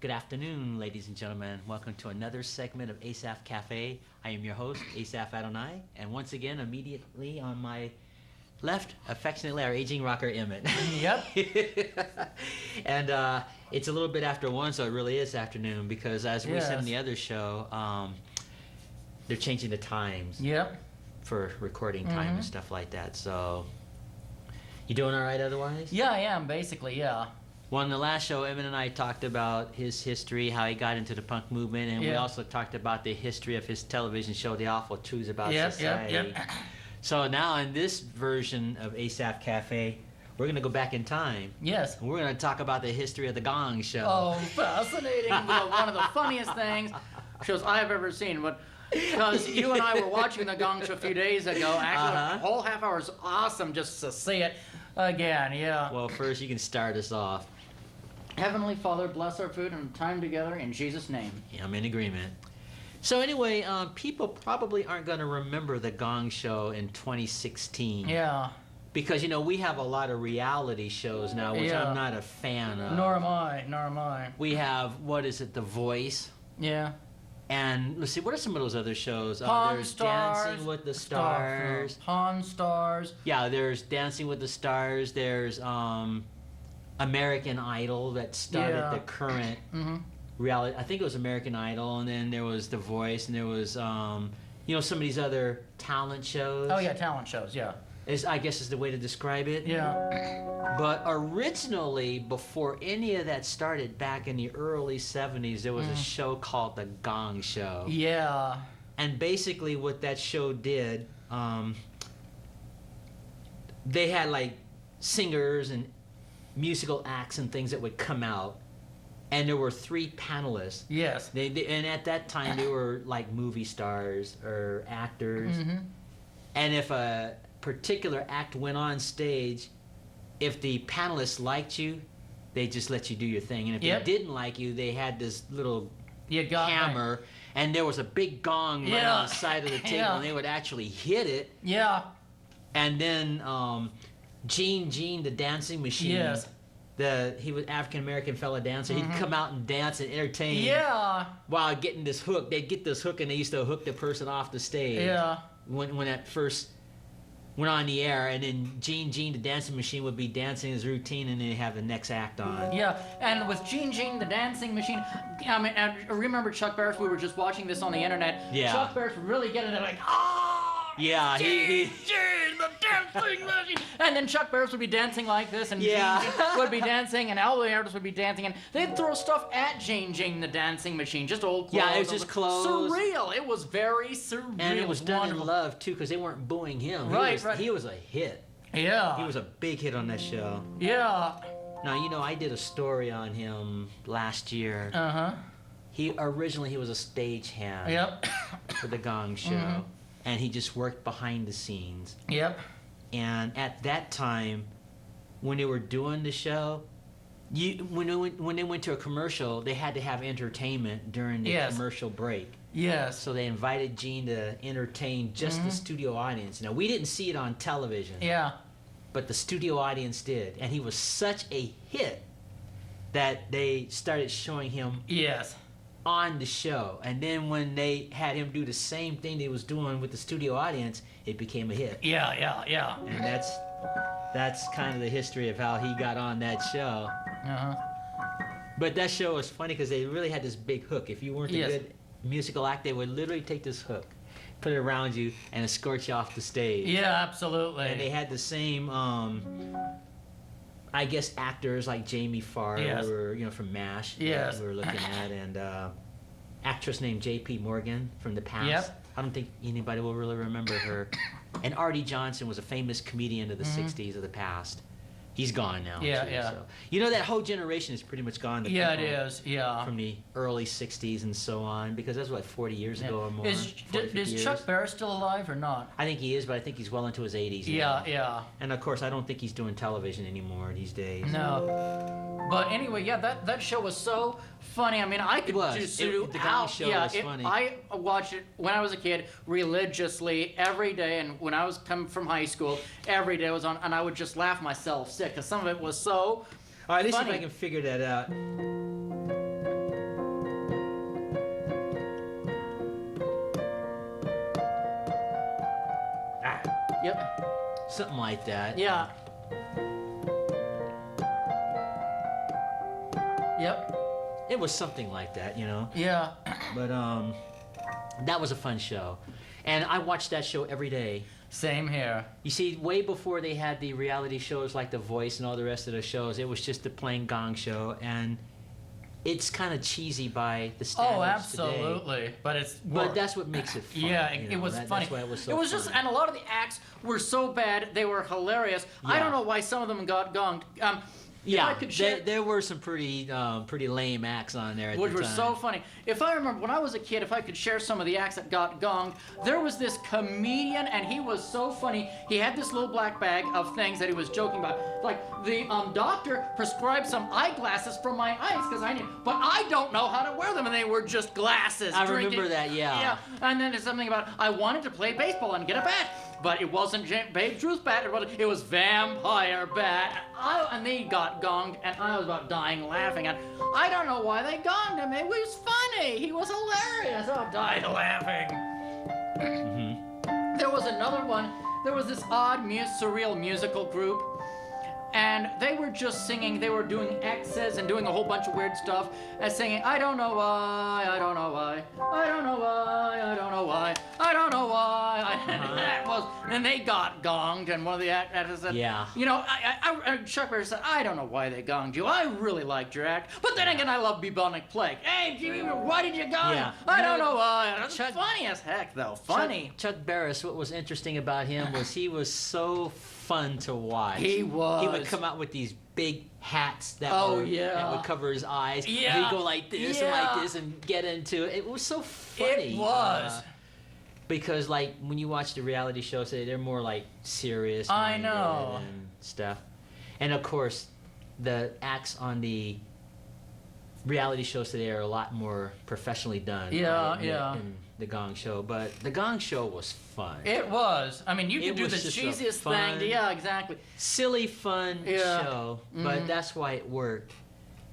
Good afternoon, ladies and gentlemen. Welcome to another segment of Asaph Cafe. I am your host, Asaph Adonai, and once again, immediately on my left, affectionately, our aging rocker, Emmet. Yep. And it's a little bit after 1, so it really is afternoon, because as we said in the other show, they're changing the times for recording time and stuff like that. So, you doing all right otherwise? Yeah, I am, basically, yeah. Well, in the last show, Evan and I talked about his history, how he got into the punk movement, and we also talked about the history of his television show, The Awful Truths About Society. So now in this version of Asaph Cafe, we're going to go back in time. Yes. And we're going to talk about the history of the Gong Show. Oh, fascinating. One of the funniest shows I've ever seen. But because you and I were watching the Gong Show a few days ago, actually, the whole half hour is awesome just to see it again, Well, first you can start us off. Heavenly Father, bless our food and time together in Jesus' name. Yeah, I'm in agreement. So anyway, people probably aren't going to remember the Gong Show in 2016. Yeah. Because, we have a lot of reality shows now, which I'm not a fan of. Nor am I. We have, The Voice. Yeah. And let's see, what are some of those other shows? There's Stars, Dancing with the Stars. Pawn Stars. Yeah, there's Dancing with the Stars. There's American Idol that started the current reality. I think it was American Idol, and then there was The Voice, and there was some of these other talent shows. Oh yeah, talent shows. Yeah. I guess is the way to describe it. Yeah. But originally, before any of that started, back in the early 70s, there was a show called The Gong Show. Yeah. And basically what that show did, they had like singers and musical acts and things that would come out. And there were 3 panelists. Yes. And at that time, they were like movie stars or actors. And if a particular act went on stage, if the panelists liked you, they just let you do your thing. And if they didn't like you, they had this little hammer, and there was a big gong right on the side of the table, and they would actually hit it. Yeah. And then Gene, the dancing machine. Yes. He was African-American fella dancer. He'd come out and dance and entertain. Yeah. While getting this hook. They'd get this hook, and they used to hook the person off the stage. Yeah. When that first went on the air, and then Gene, the dancing machine, would be dancing his routine, and then they have the next act on. Yeah, and with Gene, the dancing machine, I mean, I remember Chuck Barris, we were just watching this on the internet. Yeah. Chuck Barris would really get into like, yeah, Gene, the dancing machine. And then Chuck Barris would be dancing like this, and Gene would be dancing, and all the artists would be dancing, and they'd throw stuff at Gene, the dancing machine, just old clothes. Yeah, it was just clothes. Surreal. It was very surreal. And it was done in love, too, because they weren't booing him. He was a hit. Yeah. He was a big hit on that show. Yeah. Now, I did a story on him last year. Originally, he was a stagehand for the Gong Show. And he just worked behind the scenes. Yep. And at that time, when they were doing the show, when they went to a commercial, they had to have entertainment during the commercial break. Yes. So they invited Gene to entertain just the studio audience. Now, we didn't see it on television. Yeah. But the studio audience did. And he was such a hit that they started showing him on the show. And then when they had him do the same thing they was doing with the studio audience, it became a hit. Yeah. And that's kind of the history of how he got on that show. But that show was funny because they really had this big hook. If you weren't a good musical act, they would literally take this hook, put it around you, and escort you off the stage. Yeah, absolutely. And they had the same I guess actors like Jamie Farr, who were, from MASH, we were looking at, and actress named J.P. Morgan from the past. Yep. I don't think anybody will really remember her. And Artie Johnson was a famous comedian of the 60s of the past. He's gone now. Yeah. So, that whole generation is pretty much gone. Yeah, it is. Yeah. From the early 60s and so on, because that's 40 years ago or more. Is Chuck Barris still alive or not? I think he is, but I think he's well into his 80s now. Yeah. And of course, I don't think he's doing television anymore these days. No. But anyway, that show was so funny. I mean, I could just the Gong Show was funny. I watched it when I was a kid religiously every day, and when I was coming from high school, every day was on, and I would just laugh myself sick because some of it was so All right, let's see if funny. I can figure that out. Yep. Something like that. Yeah. Yep. It was something like that, you know. Yeah. But that was a fun show, and I watched that show every day. Same here. You see, way before they had the reality shows like The Voice and all the rest of the shows, it was just the plain Gong Show, and it's kind of cheesy by the standards today. Absolutely. But that's what makes it fun. Yeah, it was funny. That's why it was so It was fun. just, and a lot of the acts were so bad, they were hilarious. I Yeah. don't know why some of them got gonged. If Yeah, I could share, there were some pretty lame acts on there at which the were time. so funny. If I remember when I was a kid, if I could share some of the acts that got gonged, there was this comedian, and he was so funny. He had this little black bag of things that he was joking about. Like the doctor prescribed some eyeglasses for my eyes because I knew, but I don't know how to wear them, and they were just glasses. I remember that, yeah. Yeah, and then there's something about I wanted to play baseball and get a bat. But it wasn't Babe Ruth's bat, it was Vampire Bat. And they got gonged, and I was about dying laughing. And I don't know why they gonged him. It was funny. He was hilarious. I died laughing. There was another one. There was this odd, surreal musical group. And they were just singing, they were doing X's and doing a whole bunch of weird stuff and singing, I don't know why, I don't know why, I don't know why, I don't know why, I don't know why. And they got gonged, and one of the actors said, Yeah. you know, Chuck Berry said, I don't know why they gonged you, I really liked your act, but then again, I love bubonic plague. Hey, Jimmy, why did you gong him? I don't know why. It's funny as heck, though, funny. Chuck Barris, what was interesting about him was he was so fun to watch. He was. He would come out with these big hats that that would cover his eyes. Yeah. And he'd go like this and like this and get into it. It was so funny. It was. Because like when you watch the reality shows today, they're more like serious. I know. And stuff. And of course, the acts on the reality shows today are a lot more professionally done. Yeah, right, in the Gong Show. But the Gong Show was fun. It was. I mean, you could It do the was just a cheesiest fun- thing. Yeah, exactly. Silly, fun Yeah. show, but that's why it worked.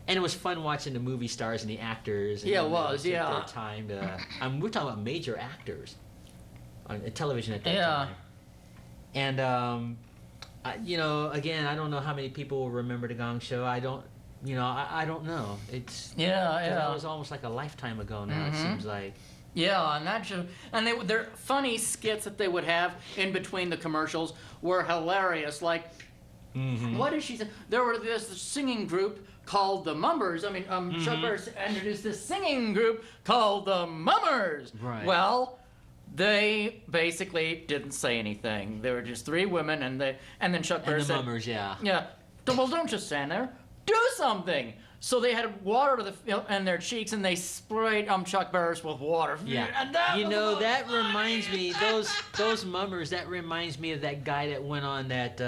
And it was fun watching the movie stars and the actors. And Yeah, it them was, take yeah. Their time to. We're talking about major actors on television at that Yeah. time. And you know, again, I don't know how many people will remember the Gong Show. I don't. You know, I don't know. It's That was almost like a lifetime ago now. It seems like. Yeah, and that show, and their funny skits that they would have in between the commercials were hilarious. Like, what did she say? There were this singing group called the Mummers. I mean, Chuck Berry introduced this singing group called the Mummers. Right. Well, they basically didn't say anything. They were just three women, and then Chuck Berry And the said, Mummers, yeah. Yeah. Well, don't just stand there. Do something. So they had water in their cheeks, and they sprayed Chuck Berry with water. Yeah. And that You was know, so that funny. reminds me, those Mummers, that reminds me of that guy that went on that,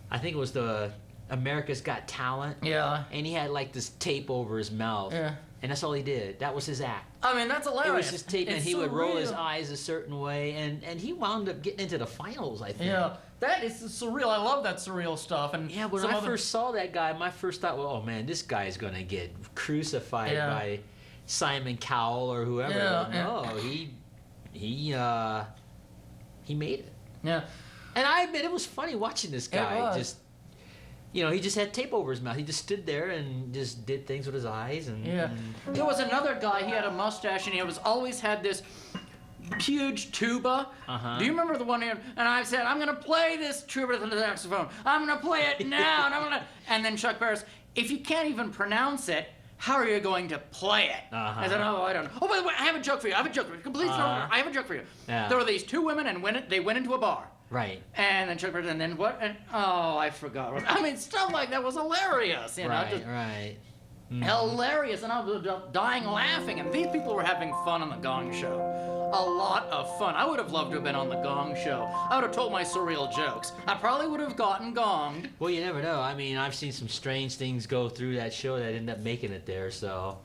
I think it was the America's Got Talent. Yeah. And he had like this tape over his mouth. Yeah. And that's all he did. That was his act. I mean, that's hilarious. It was just tape, and It's he so would roll his real. eyes a certain way, and he wound up getting into the finals, I think. Yeah, that is surreal. I love that surreal stuff. And Yeah, when I first saw that guy, my first thought was, oh man, this guy's gonna get crucified Yeah. by Simon Cowell or whoever. Yeah, But no, he made it. Yeah. And I admit it was funny watching this guy. was. Just, you know, he just had tape over his mouth. He just stood there and just did things with his eyes. And Yeah. There was another guy, he had a mustache, and he was always had this huge tuba. Uh-huh. Do you remember the one? And I said, I'm going to play this tuba to the saxophone. I'm going to play it now. And then Chuck Berry, if you can't even pronounce it, how are you going to play it? Uh-huh. I said, oh, I don't know. Oh, by the way, I have a joke for you. I have a joke for you. Please, I have a joke for you. Yeah. There were these two women, and they went into a bar. Right. And then Chuck Berry, and then what? And oh, I forgot. I mean, stuff like that was hilarious. You know, Right. just Right. hilarious, and I was dying laughing. And these people were having fun on the Gong Show. A lot of fun. I would have loved to have been on the Gong Show. I would have told my surreal jokes. I probably would have gotten gonged. Well, you never know. I mean, I've seen some strange things go through that show that end up making it there. So,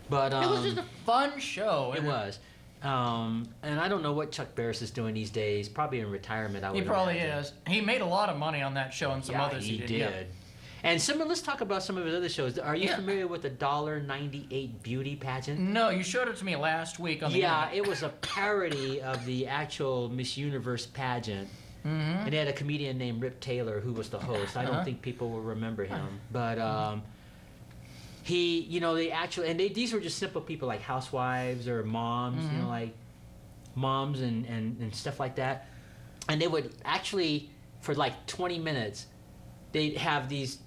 but It was just a fun show. It was. And I don't know what Chuck Barris is doing these days. Probably in retirement, I would He probably imagine. is. He made a lot of money on that show and some Yeah, others he did. did. Yeah. And let's talk about some of his other shows. Are you familiar with the $1.98 beauty pageant? No, you showed it to me last week on the internet. It was a parody of the actual Miss Universe pageant. And they had a comedian named Rip Taylor who was the host. I don't think people will remember him, but he, they actually, and these were just simple people like housewives or moms, like moms and stuff like that. And they would actually, for like 20 minutes, they'd have these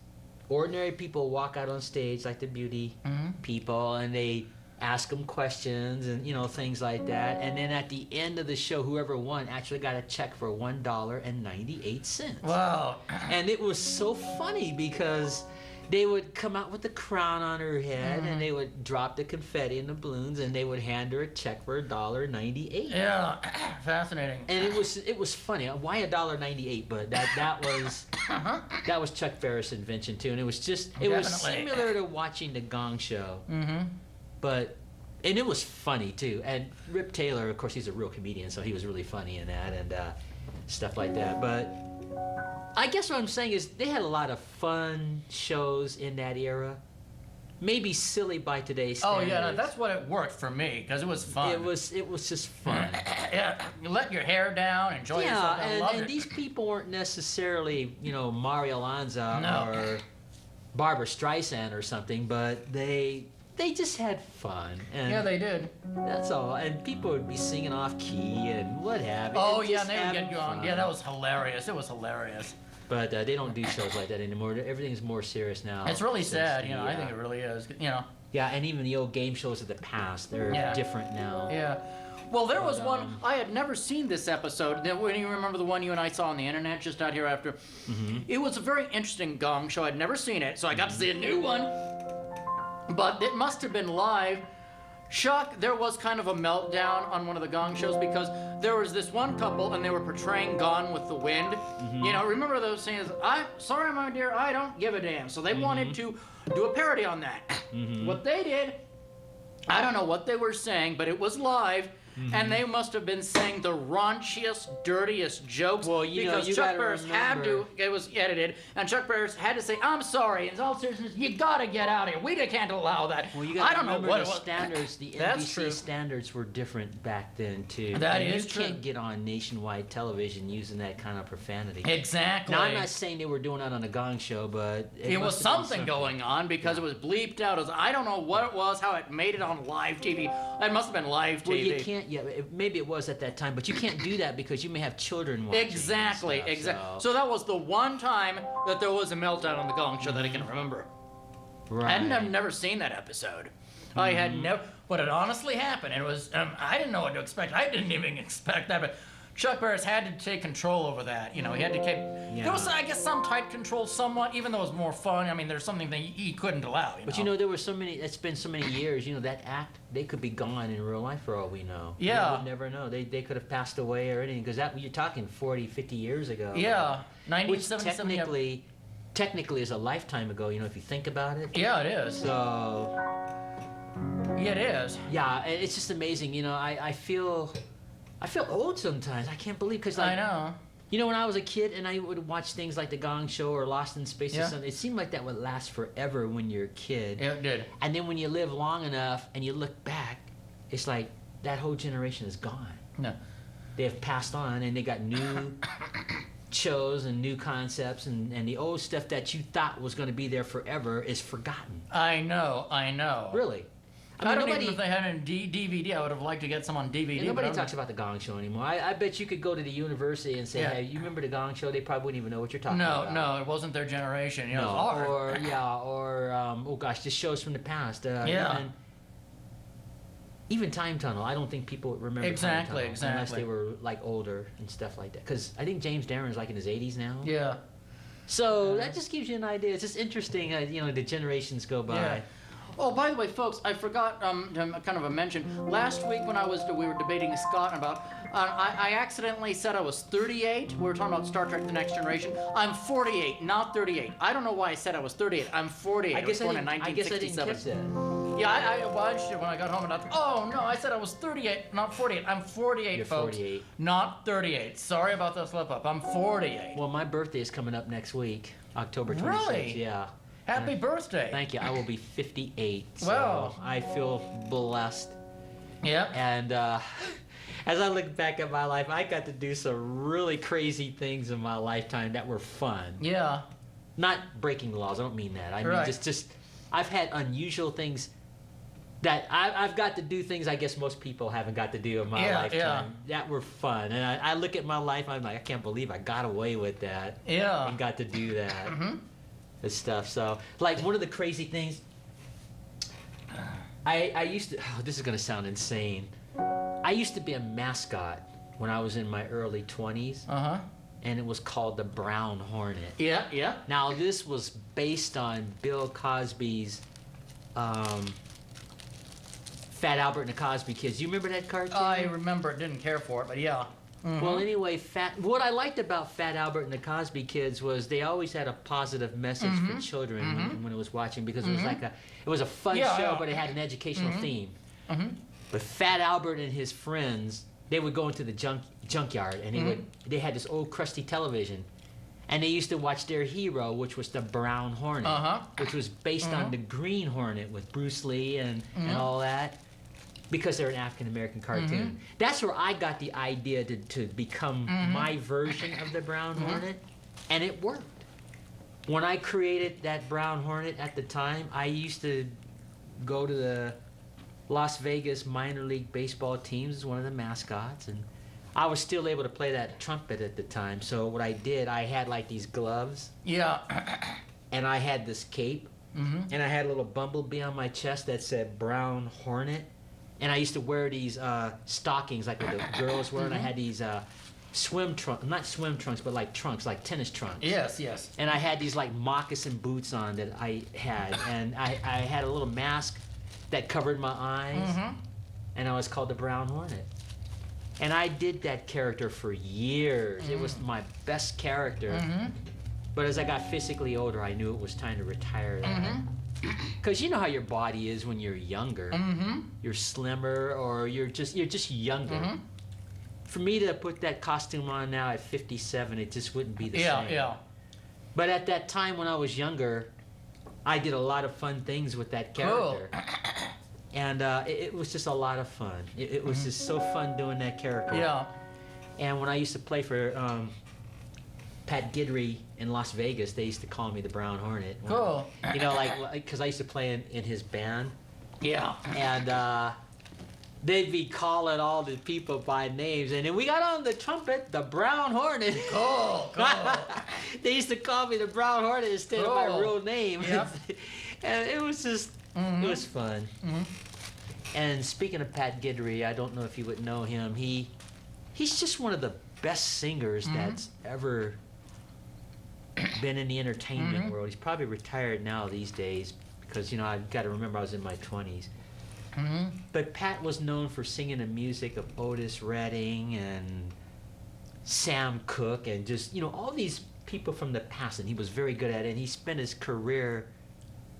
ordinary people walk out on stage like the beauty people, and they ask them questions and things like that. And then at the end of the show, whoever won actually got a check for $1.98. Wow. And it was so funny because they would come out with the crown on her head and they would drop the confetti and the balloons and they would hand her a check for $1.98. Yeah, fascinating. And it was funny. Why $1.98? But that was Chuck Ferris' invention too, and it was similar to watching the Gong Show. And it was funny too. And Rip Taylor, of course, he's a real comedian, so he was really funny in that and stuff like that. But I guess what I'm saying is they had a lot of fun shows in that era. Maybe silly by today's standards. Oh yeah, no, that's what it worked for me because it was fun. It was just fun. Yeah, you let your hair down, enjoy yourself. And these people weren't necessarily Mario Lanza or Barbara Streisand or something, but they just had fun. And yeah, they did. That's all. And people would be singing off key and what have you. Oh yeah, and they would get going. Yeah, that was hilarious. It was hilarious. But they don't do shows like that anymore. Everything's more serious now. It's really sad, I think it really is, Yeah, and even the old game shows of the past, they're different now. Yeah. Well, there was one, I had never seen this episode. When you remember the one you and I saw on the internet just out here after? It was a very interesting Gong Show. I'd never seen it, so I got to see a new one. But it must have been live. Chuck, there was kind of a meltdown on one of the Gong shows because there was this one couple and they were portraying Gone with the Wind. Remember those scenes? I'm sorry, my dear, I don't give a damn. So they wanted to do a parody on that. What they did, I don't know what they were saying, but it was live. And they must have been saying the raunchiest, dirtiest jokes. Well, because Chuck Ferris had to. It was edited, and Chuck Ferris had to say, "I'm sorry." In all seriousness, you gotta get out of here. We can't allow that. Well, you gotta I don't know what the standards. The NBC standards were different back then too. That is true. You can't get on nationwide television using that kind of profanity. Exactly. Now, I'm not saying they were doing that on a Gong Show, but it was something going on because it was bleeped out. I don't know what it was, how it made it on live TV. It must have been live TV. Well, you can't. Yeah, maybe it was at that time, but you can't do that because you may have children watching. Exactly. So that was the one time that there was a meltdown on the Gong Show that I can remember. Right. I'd never seen that episode. I had never, but it honestly happened. It was, I didn't know what to expect. I didn't even expect that, but Chuck Ferris had to take control over that. He had to take, there was, I guess, some tight control somewhat, even though it was more fun. I mean, there's something that he couldn't allow. But there were so many, it's been so many years, that act, they could be gone in real life for all we know. Yeah. We would never know. They could have passed away or anything, because you're talking 40, 50 years ago. Yeah. 1977. Which technically is a lifetime ago, if you think about it. Yeah, it is. So. Yeah, it is. Yeah, it's just amazing. I feel old sometimes. I can't believe, because I know. When I was a kid and I would watch things like The Gong Show or Lost in Space or something, it seemed like that would last forever when you're a kid. It did. And then when you live long enough and you look back, it's like that whole generation is gone. No. They have passed on and they got new shows and new concepts, and the old stuff that you thought was going to be there forever is forgotten. I know. Really? I don't even know if they had it in DVD. I would have liked to get some on DVD. And nobody talks about the Gong Show anymore. I bet you could go to the university and say, "Hey, you remember the Gong Show?" They probably wouldn't even know what you're talking about. No, it wasn't their generation. No, oh gosh, just shows from the past. Even Time Tunnel. I don't think people remember Time Tunnel unless they were like older and stuff like that. Because I think James Darren's like in his 80s now. Yeah. So that just gives you an idea. It's just interesting. The generations go by. Yeah. Oh, by the way, folks, I forgot kind of a mention. Last week when we were debating Scott about, I accidentally said I was 38. We were talking about Star Trek: The Next Generation. I'm 48, not 38. I don't know why I said I was 38. I'm 48. I was born in 1967. I guess I didn't catch that. Yeah, I watched it when I got home and I thought, oh no, I said I was 38, not 48. I'm 48, You're folks. 48. Not 38. Sorry about the slip up. I'm 48. Well, my birthday is coming up next week. October 26th. Really? Yeah. Happy birthday. Thank you. I will be 58. So Wow. I feel blessed. Yep. And as I look back at my life, I got to do some really crazy things in my lifetime that were fun. Yeah. Not breaking the laws. I don't mean that. I mean Right. just I've had unusual things that I've got to do things I guess most people haven't got to do in my lifetime that were fun. And I look at my life, I'm like, I can't believe I got away with that. Yeah. And got to do that. Mm-hmm. And stuff. So, like, one of the crazy things, I used to, this is going to sound insane. I used to be a mascot when I was in my early 20s, Uh-huh. and it was called the Brown Hornet. Yeah, yeah. Now, this was based on Bill Cosby's Fat Albert and the Cosby Kids. You remember that cartoon? I remember it, didn't care for it, but yeah. Mhm. Well, anyway, what I liked about Fat Albert and the Cosby Kids was they always had a positive message for children when it was watching, because it was like it was a fun Yeah, show, yeah. but it had an educational theme. Mhm. But Fat Albert and his friends, they would go into the junkyard, and they had this old crusty television, and they used to watch their hero, which was the Brown Hornet, Uh-huh. which was based on the Green Hornet with Bruce Lee and all that, because they're an African American cartoon. That's where I got the idea to become my version of the Brown Hornet, and it worked. When I created that Brown Hornet at the time, I used to go to the Las Vegas minor league baseball teams as one of the mascots, and I was still able to play that trumpet at the time. So what I did, I had like these gloves, Yeah. and I had this cape, and I had a little bumblebee on my chest that said Brown Hornet. And I used to wear these stockings like what the girls wear, and I had these not swim trunks, but like trunks, like tennis trunks. Yes, yes. And I had these like moccasin boots on that I had, and I had a little mask that covered my eyes, and I was called the Brown Hornet. And I did that character for years. It was my best character. But as I got physically older, I knew it was time to retire that. Because you know how your body is when you're younger. You're slimmer, or you're just younger. For me to put that costume on now at 57, it just wouldn't be the same. Yeah. But at that time when I was younger, I did a lot of fun things with that character. Cool. And it was just a lot of fun. It was just so fun doing that character. Yeah. And when I used to play for Pat Guidry in Las Vegas, they used to call me the Brown Hornet. Cool. You know, like, because I used to play in his band. Yeah. And they'd be calling all the people by names. And then we got on the trumpet, the Brown Hornet. Cool. They used to call me the Brown Hornet instead of my Cool. real name. Yep. And it was just, it was fun. And speaking of Pat Guidry, I don't know if you would know him. He's just one of the best singers that's ever been in the entertainment world. He's probably retired now these days, because, you know, I've got to remember I was in my 20s. But Pat was known for singing the music of Otis Redding and Sam Cooke and just, you know, all these people from the past, and he was very good at it. And he spent his career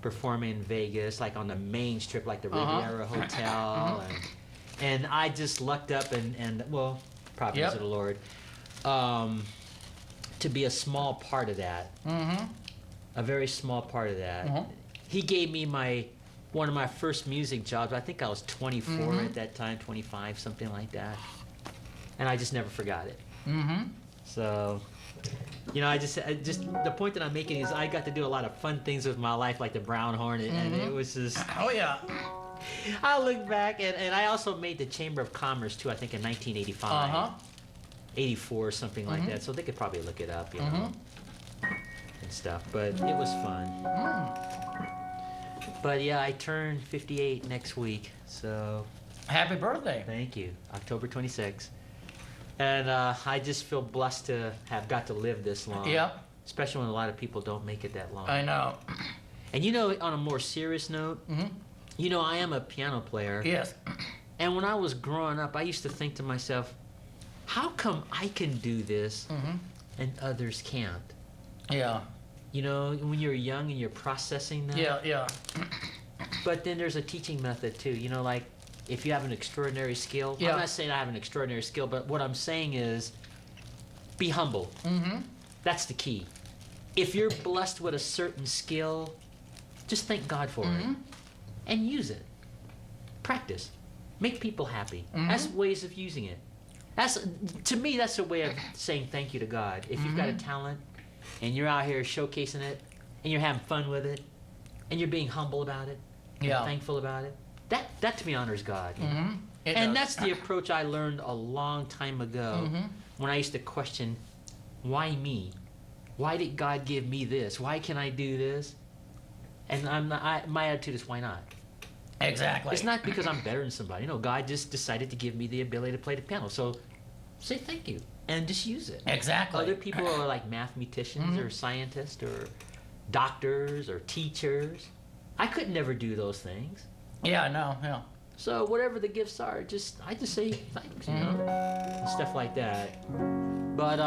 performing in Vegas, like on the main strip, like the Riviera Hotel. And I just lucked up and well, providence of the Lord, to be a small part of that. A very small part of that. He gave me one of my first music jobs. I think I was 24 at that time, 25, something like that. And I just never forgot it. So, you know, I just the point that I'm making is I got to do a lot of fun things with my life, like the Brown Hornet, and it was just. Oh yeah. I look back, and I also made the Chamber of Commerce too. I think in 1985, 84, something like that. So they could probably look it up, you know, and stuff. But it was fun. But yeah, I turn 58 next week, so. Happy birthday. Thank you, October 26th. And I just feel blessed to have got to live this long. Yep. Especially when a lot of people don't make it that long. I know. And you know, on a more serious note, you know, I am a piano player. Yes. And when I was growing up, I used to think to myself, how come I can do this and others can't? Yeah. You know, when you're young and you're processing that. Yeah. But then there's a teaching method too. You know, like if you have an extraordinary skill. Yeah. I'm not saying I have an extraordinary skill, but what I'm saying is be humble. That's the key. if you're blessed with a certain skill, just thank God for it and use it. Practice. Make people happy. That's ways of using it. To me, that's a way of saying thank you to God. If you've got a talent and you're out here showcasing it and you're having fun with it and you're being humble about it and thankful about it, that to me honors God. You know? And that's the approach I learned a long time ago when I used to question, why me? Why did God give me this? Why can I do this? And my attitude is, why not? Exactly. It's not because I'm better than somebody. No, God just decided to give me the ability to play the piano. So say thank you and just use it. Exactly. Other people are like mathematicians or scientists or doctors or teachers. I could never do those things. Yeah, no, yeah. So whatever the gifts are, I just say thanks, you know, and stuff like that. But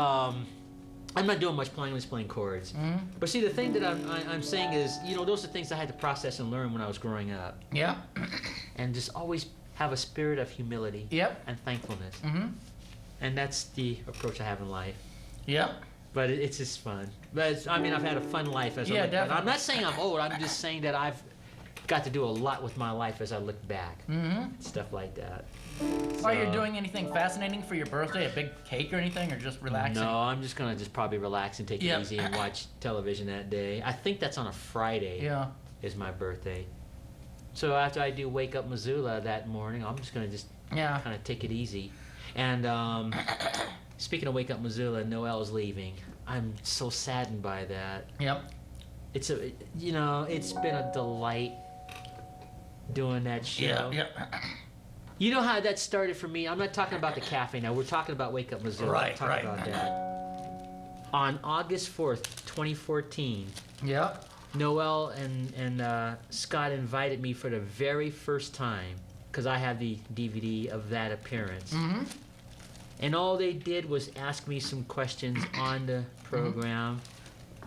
I'm not doing much playing. I'm just playing chords. But see, the thing that I'm saying is, you know, those are things I had to process and learn when I was growing up. Yeah. And just always have a spirit of humility. Yep. And thankfulness. And that's the approach I have in life. Yep. But it's just fun. But I've had a fun life as I look back. definitely. I'm not saying I'm old. I'm just saying that I've got to do a lot with my life as I look back. Stuff like that. Are you doing anything fascinating for your birthday? A big cake or anything, or just relaxing? No, I'm just gonna probably relax and take it easy and watch television that day. I think that's on a Friday. Yeah. Is my birthday. So after I do Wake Up Missoula that morning, I'm just gonna kind of take it easy. And speaking of Wake Up Missoula, Noel's leaving. I'm so saddened by that. Yep. It's been a delight doing that show. Yeah. You know how that started for me? I'm not talking about the cafe now. We're talking about Wake Up Missoula. Right, Talk right. about that. On August 4th, 2014, Yeah. Noel and Scott invited me for the very first time, because I have the DVD of that appearance. And all they did was ask me some questions on the program.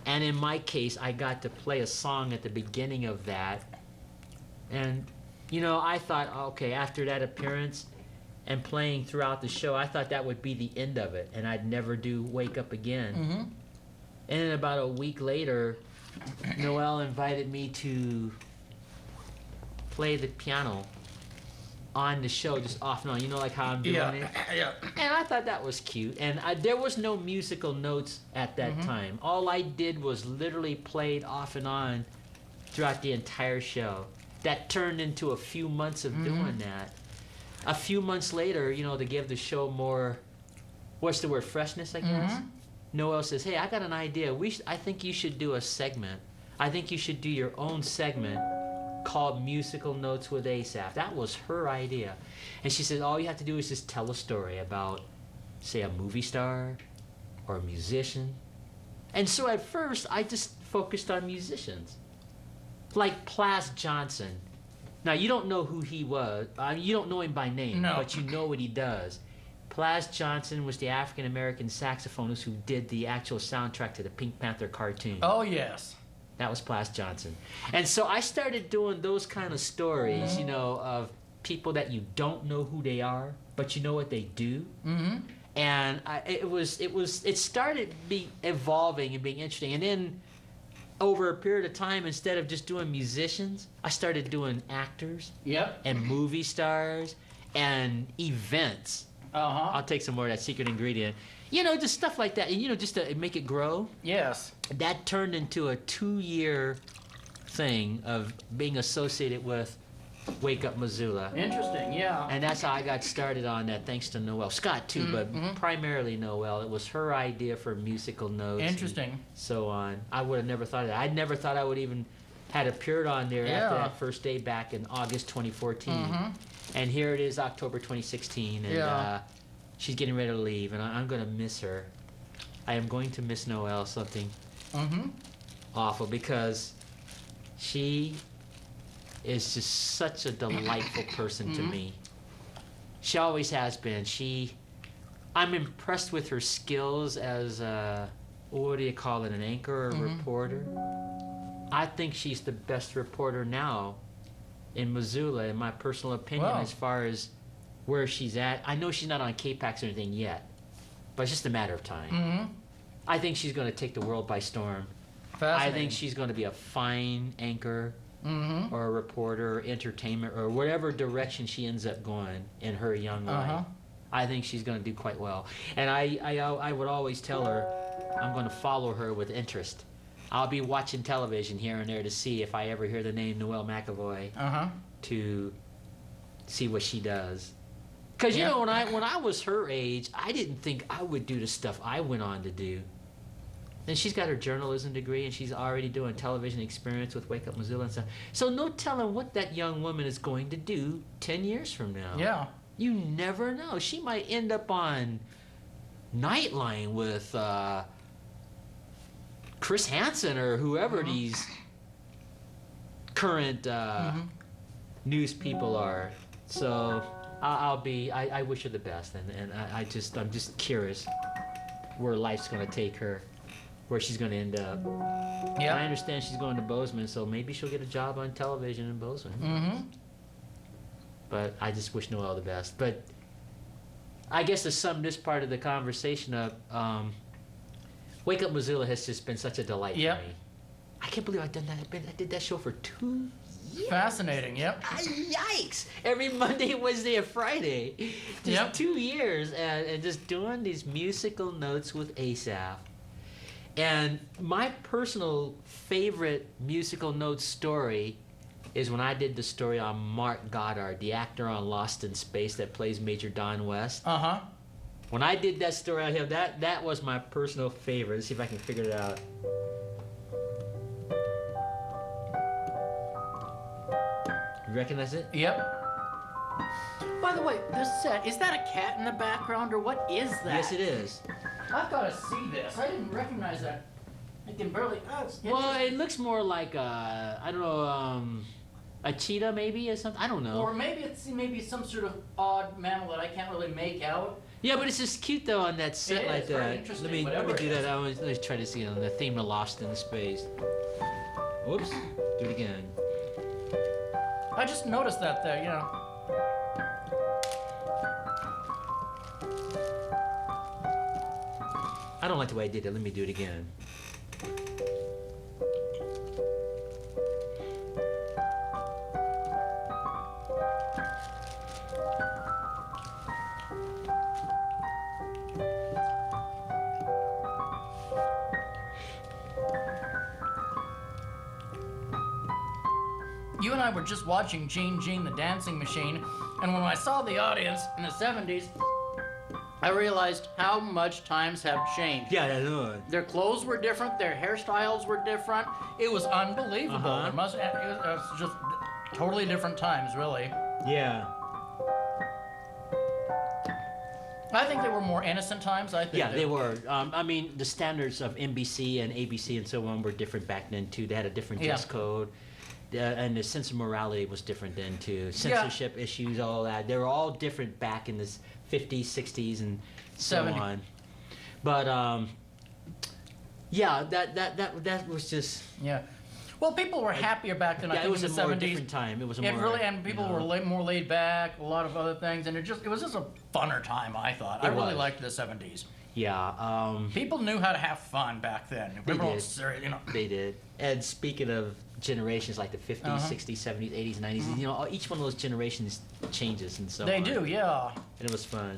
And in my case, I got to play a song at the beginning of that. And, you know, I thought, okay, after that appearance and playing throughout the show, I thought that would be the end of it, and I'd never do Wake Up again. And then about a week later, Noel invited me to play the piano on the show, just off and on. You know, like how I'm doing it? Yeah. And I thought that was cute. And there was no musical notes at that time. All I did was literally played off and on throughout the entire show. That turned into a few months of doing that. A few months later, you know, to give the show more, what's the word, freshness, I guess? Noel says, hey, I got an idea. I think you should do a segment. I think you should do your own segment called Musical Notes with Asaph. That was her idea. And she said, all you have to do is just tell a story about, say, a movie star or a musician. And so at first, I just focused on musicians. Like Plas Johnson. Now, you don't know who he was. You don't know him by name, but you know what he does. Plas Johnson was the African-American saxophonist who did the actual soundtrack to the Pink Panther cartoon. Oh, yes. That was Plas Johnson. And so I started doing those kind of stories, you know, of people that you don't know who they are, but you know what they do. And it started evolving and being interesting. And then over a period of time, instead of just doing musicians, I started doing actors and movie stars and events. I'll take some more of that secret ingredient. You know, just stuff like that. And, you know, just to make it grow. Yes. That turned into a 2-year thing of being associated with Wake Up Missoula. Interesting, yeah. And that's how I got started on that, thanks to Noel. Scott, too, but primarily Noel. It was her idea for musical notes. Interesting. And so on. I would have never thought of that. I never thought I would even had appeared on there after that first day back in August 2014. And here it is, October 2016, and she's getting ready to leave, and I'm going to miss her. I am going to miss Noel something awful, because she is just such a delightful person to me. She always has been. I'm impressed with her skills as what do you call it, an anchor or a reporter. I think she's the best reporter now in Missoula, in my personal opinion, as far as where she's at. I know she's not on K-Pax or anything yet, but it's just a matter of time. I think she's going to take the world by storm. I Fascinating. think she's going to be a fine anchor Mm-hmm. or a reporter or entertainment or whatever direction she ends up going in her young life. I think she's going to do quite well. And I would always tell her I'm going to follow her with interest. I'll be watching television here and there to see if I ever hear the name Noelle McAvoy to see what she does. Because you know, when I was her age, I didn't think I would do the stuff I went on to do. And she's got her journalism degree, and she's already doing television experience with Wake Up Missoula and stuff. So no telling what that young woman is going to do 10 years from now. Yeah. You never know. She might end up on Nightline with Chris Hansen or whoever these current news people are. So I wish her the best, and I'm just curious where life's going to take her, where she's going to end up. Yeah. I understand she's going to Bozeman, so maybe she'll get a job on television in Bozeman. But I just wish Noelle the best. But I guess to sum this part of the conversation up, Wake Up Missoula has just been such a delight for me. I can't believe I did that show for 2 years. Fascinating. Yep. Yikes! Every Monday, Wednesday, and Friday. Just 2 years, and just doing these musical notes with Asaph. And my personal favorite musical notes story is when I did the story on Mark Goddard, the actor on Lost in Space that plays Major Don West. When I did that story on him, that was my personal favorite. Let's see if I can figure it out. You recognize it? Yep. By the way, this set, is that a cat in the background, or what is that? Yes, it is. I've got to see this. I didn't recognize that. I can barely... Well, it looks more like, I don't know, a cheetah maybe or something. I don't know. Or maybe it's some sort of odd mammal that I can't really make out. Yeah, but it's just cute though on that set like very that. interesting, Let me whatever do it that. Let me try to see on the theme of Lost in Space. Whoops. Do it again. I just noticed that there, I don't like the way I did it. Let me do it again. You and I were just watching Gene Gene the Dancing Machine, and when I saw the audience in the 70s, I realized how much times have changed. Yeah, I know. Their clothes were different, their hairstyles were different. It was unbelievable. It was just totally different times, really. Yeah. I think they were more innocent times. I think. Yeah, they were. I mean, the standards of NBC and ABC and so on were different back then too. They had a different dress code. And the sense of morality was different then too. Censorship issues, all that. They were all different back in the 50s, 60s, and so 70s. on. But yeah, that was just. Yeah. Well, people were happier back then. I think it was in a the more 70s. different time. It was a It more. really, and people were more laid back. A lot of other things, and it was just a funner time. I thought. I really was. liked the 70s. Yeah. People knew how to have fun back then. They Everyone did. was serious, They did. And speaking of generations like the 50s, 60s, 70s, 80s, 90s, each one of those generations changes and so They on. do, yeah. And it was fun.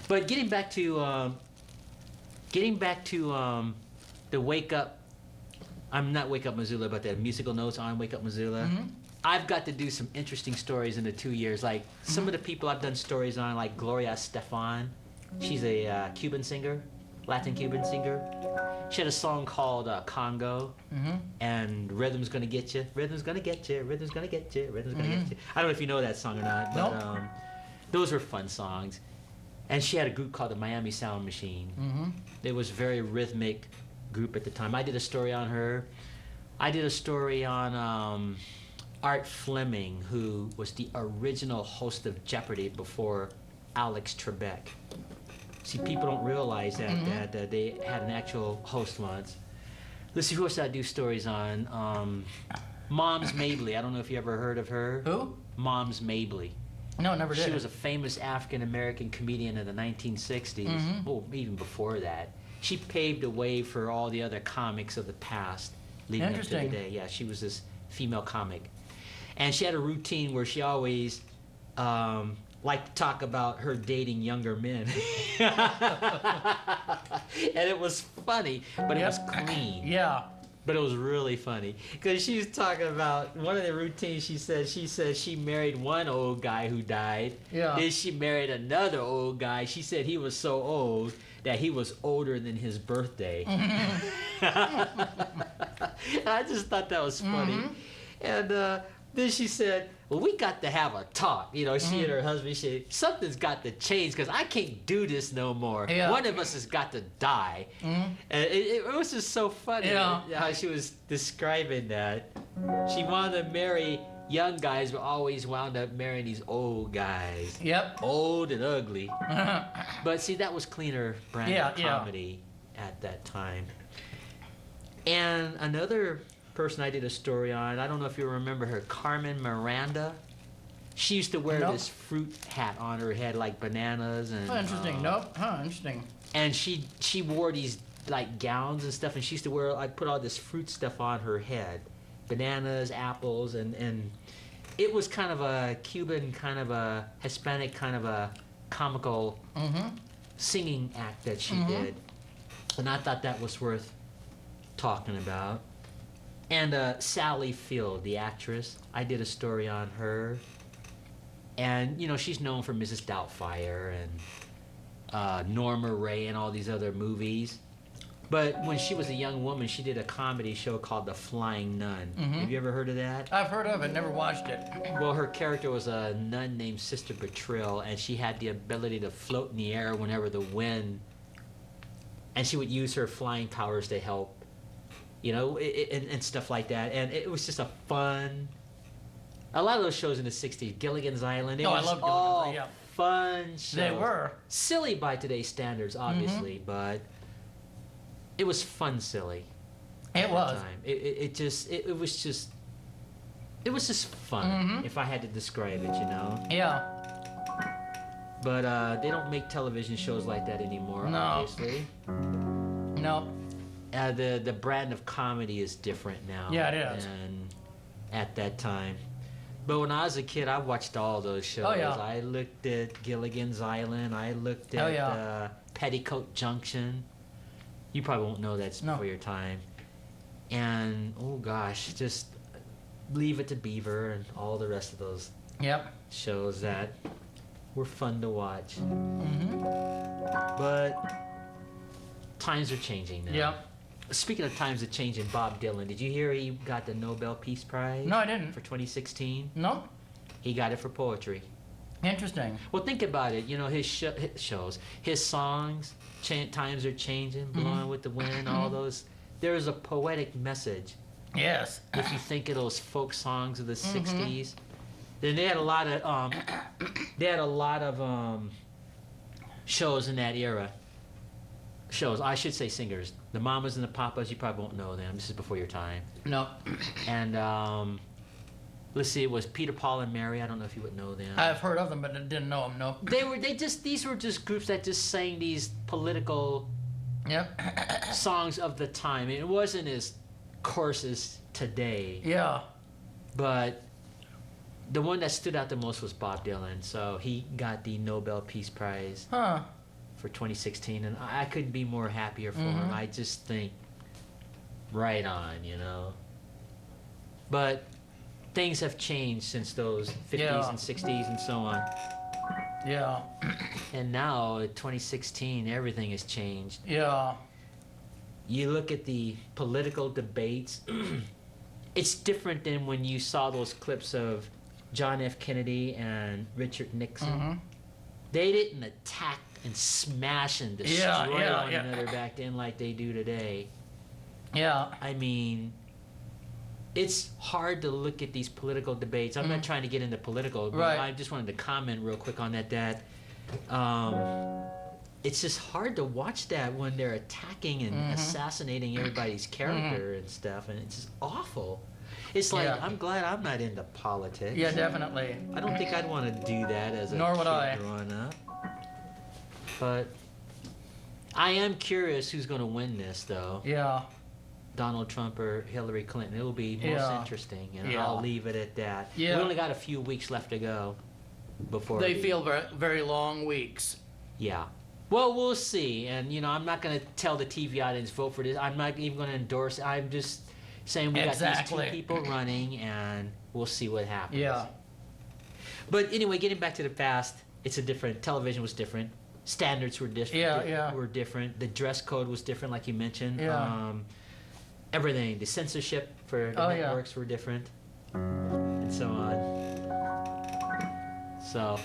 But getting back to the Wake Up, I'm not Wake Up Missoula, but the musical notes on Wake Up Missoula. I've got to do some interesting stories in the 2 years. Like some of the people I've done stories on, like Gloria Estefan. She's a Cuban singer, Latin Cuban singer. She had a song called Congo, and Rhythm's Gonna Get You, Rhythm's Gonna Get You, Rhythm's Gonna Get You, Rhythm's Gonna Get You. I don't know if you know that song or not, but Nope. those were fun songs. And she had a group called the Miami Sound Machine. It was a very rhythmic group at the time. I did a story on her. I did a story on Art Fleming, who was the original host of Jeopardy before Alex Trebek. See, people don't realize that they had an actual host once. Let's see who else I do stories on. Moms Mabley. I don't know if you ever heard of her. Who? Moms Mabley. No, never did. She was a famous African-American comedian in the 1960s. Well, even before that. She paved the way for all the other comics of the past. leading up to the Interesting. day. Yeah, she was this female comic. And she had a routine where she always liked to talk about her dating younger men. And it was funny, but it was clean. Yeah. But it was really funny because she was talking about one of the routines. She said she married one old guy who died. Yeah. Then she married another old guy. She said he was so old that he was older than his birthday. I just thought that was funny. And then she said, well, we got to have a talk. You know, she and her husband said, something's got to change because I can't do this no more. Yeah. One of us has got to die. And it was just so funny how she was describing that. She wanted to marry young guys, but always wound up marrying these old guys. Yep. Old and ugly. But see, that was cleaner brand of Yeah. comedy at that time. And another person I did a story on, I don't know if you remember her, Carmen Miranda. She used to wear this fruit hat on her head, like bananas and. Oh, interesting. Interesting. And she wore these like gowns and stuff, and she used to wear. I put all this fruit stuff on her head, bananas, apples, and it was kind of a Cuban, kind of a Hispanic, kind of a comical singing act that she did, and I thought that was worth talking about. And Sally Field, the actress, I did a story on her. And, you know, she's known for Mrs. Doubtfire and Norma Ray and all these other movies. But when she was a young woman, she did a comedy show called The Flying Nun. Have you ever heard of that? I've heard of it, never watched it. Well, her character was a nun named Sister Betril, and she had the ability to float in the air whenever the wind... And she would use her flying powers to help. You know, and stuff like that. And it was just a fun... A lot of those shows in the 60s, Gilligan's Island, they were I just love all Gilligan's, fun shows. They were. Silly by today's standards, obviously, but it was fun silly. It was. Time. It was just fun, if I had to describe it, you know? Yeah. But they don't make television shows like that anymore, obviously. No. The brand of comedy is different now. Yeah, it is. And at that time. But when I was a kid, I watched all those shows. Oh, yeah. I looked at Gilligan's Island. I looked at Petticoat Junction. You probably won't know that before your time. And, oh gosh, just Leave It to Beaver and all the rest of those shows that were fun to watch. But times are changing now. Yep. Speaking of times are changing, Bob Dylan, did you hear he got the Nobel Peace Prize? No, I didn't. For 2016? No? He got it for poetry. Interesting. Well, think about it. You know, his shows, his songs, Times Are Changing, Blowing with the Wind, all those. There's a poetic message. Yes. If you think of those folk songs of the 60s, then they had a lot of shows in that era. Shows, I should say singers. The Mamas and the Papas, you probably won't know them. This is before your time. No. And let's see, it was Peter, Paul, and Mary. I don't know if you would know them. I've heard of them, but I didn't know them. No. These were just groups that just sang these political songs of the time. It wasn't as coarse as today. Yeah. But the one that stood out the most was Bob Dylan. So he got the Nobel Peace Prize. Huh. For 2016, and I couldn't be more happier for him. I just think right on, you know. But things have changed since those 50s and 60s and so on. Yeah. And now, 2016, everything has changed. Yeah. You look at the political debates, it's different than when you saw those clips of John F. Kennedy and Richard Nixon. They didn't attack and smash and destroy one another back then like they do today. Yeah. I mean, it's hard to look at these political debates. I'm not trying to get into political, but I just wanted to comment real quick on that it's just hard to watch that when they're attacking and assassinating everybody's character and stuff, and it's just awful. It's like, I'm glad I'm not into politics. Yeah, definitely. I don't think I'd want to do that as a kid growing up. But I am curious who's going to win this, though. Yeah. Donald Trump or Hillary Clinton. It will be most interesting, and I'll leave it at that. Yeah. We only got a few weeks left to go before They feel very, very long weeks. Yeah. Well, we'll see. And, I'm not going to tell the TV audience, vote for this. I'm not even going to endorse it. I'm just saying we got these 2 people running, and we'll see what happens. Yeah. But anyway, getting back to the past, it's a different, television was different. Standards were different. Were different. The dress code was different, like you mentioned. Yeah. Everything. The censorship for the networks were different. And so on. So,